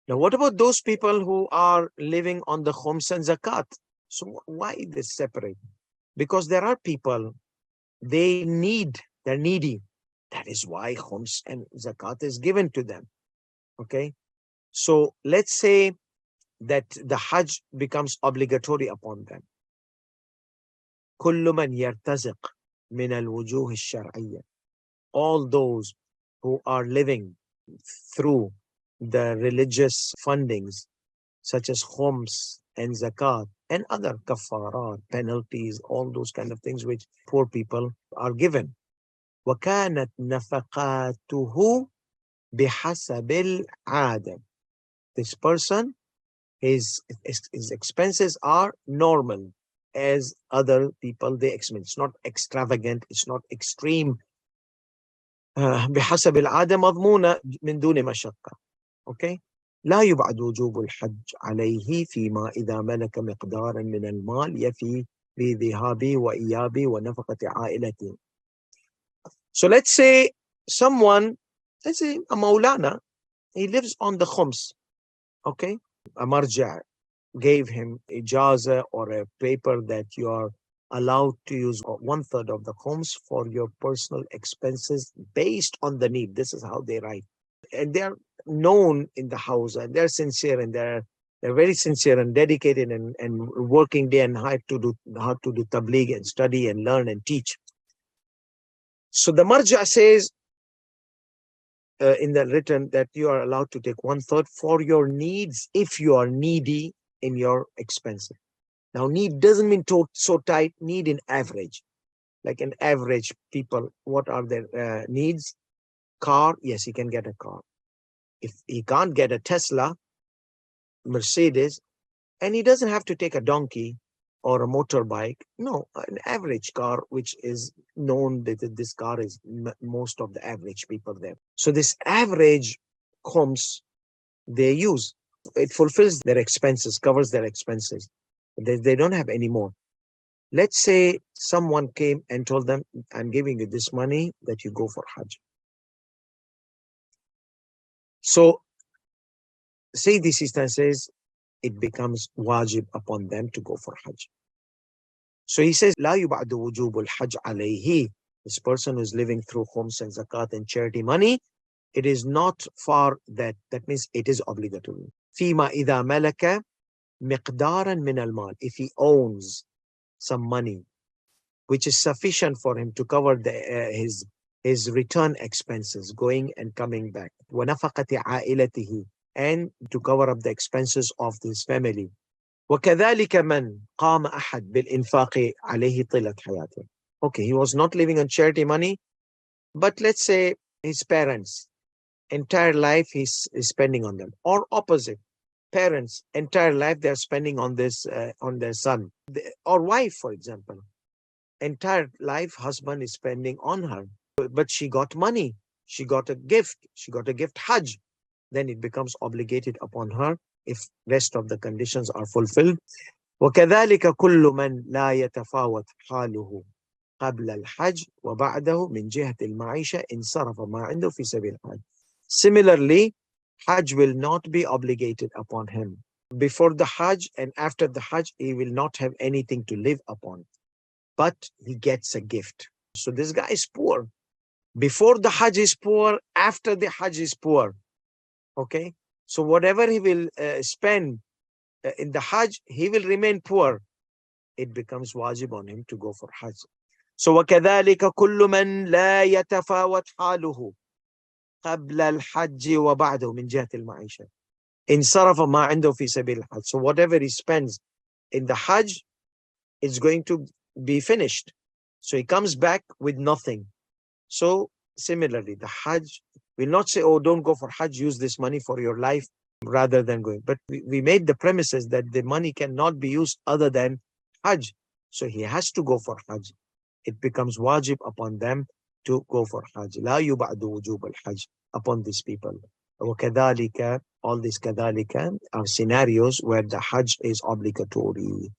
Now, what about those people who are living on the khums and zakat? So why this separate? Because there are people, they're needy. That is why khums and zakat is given to them. Okay. So let's say that the Hajj becomes obligatory upon them. كل من يرتزق من الوجوه الشرعية. All those who are living through the religious fundings, such as khums and zakat and other kafarat, penalties, all those kind of things which poor people are given. وكانت نفقاته بحسب العادة. This person, his expenses are normal as other people, they expense. It's not extravagant, it's not extreme. بحسب العادة مضمونة من دون مشقة. Okay. لا يبعد وجوب الحج عليه فيما إذا ملك مقدارا من المال يفي بذهابه وإيابه ونفقة عائلته. So let's say someone, let's say a Maulana, he lives on the khums. Okay. A marja gave him a ijaza or a paper that you are allowed to use 1/3 of the khums for your personal expenses based on the need. This is how they write. And they're known in the house, and they're sincere, and they're very sincere and dedicated and working day and night to do tabligh and study and learn and teach. So the marja says in the written that you are allowed to take 1/3 for your needs if you are needy in your expenses. Now, need doesn't mean so tight. Need in average, like an average people, what are their needs? Car, yes, he can get a car. If he can't get a Tesla, Mercedes, and he doesn't have to take a donkey or a motorbike. No, an average car, which is known that this car is most of the average people there. So this average khums they use, it fulfills their expenses, covers their expenses. They don't have any more. Let's say someone came and told them, I'm giving you this money that you go for Hajj. So Sayyidi Sistani says it becomes wajib upon them to go for Hajj. So he says, La yub'adu wujubul Hajj alayhi. This person who is living through khums and zakat and charity money, it is not far that means it is obligatory. Fima idha malaka miqdaran min al-mal. If he owns some money which is sufficient for him to cover his return expenses, going and coming back, wa nafaqati a'ilatihi, and to cover up the expenses of his family. وكذلك من قام أحد بالإنفاق عليه طيلة حياته. Okay, he was not living on charity money, but let's say his parents, entire life he's spending on them. Or opposite, parents, entire life they're spending on this, on their son. Or wife, for example. Entire life husband is spending on her. But she got money, she got a gift Hajj. Then it becomes obligated upon her if rest of the conditions are fulfilled. وكذلك كل من لا يتفاوت حاله قبل الحج وبعده من جهة المعيشة إن صرف ما عنده في سبيل الحج. Similarly, Hajj will not be obligated upon him. Before the Hajj and after the Hajj, he will not have anything to live upon. But he gets a gift. So this guy is poor. Before the Hajj is poor, after the Hajj is poor. Okay, so whatever he will spend in the Hajj, he will remain poor. It becomes wajib on him to go for Hajj. So وَكَذَلِكَ كُلُّ مَنْ لَا يَتَفَاوَتْ حَالُهُ قَبْلَ الْحَجِّ وَبَعْدَهُ مِنْ جِهَةِ الْمَعِيشَةِ إِنْ صَرَفَ مَا عِنْدَهُ فِي سَبِيلِ الْحَجِّ. So whatever he spends in the Hajj, it's going to be finished. So he comes back with nothing. So similarly, the Hajj will not say, oh, don't go for Hajj, use this money for your life rather than going. But we made the premises that the money cannot be used other than Hajj. So he has to go for Hajj. It becomes wajib upon them to go for Hajj. لا يبعد وجوب الحج upon these people. وكذلك, all these كذلك are scenarios where the Hajj is obligatory.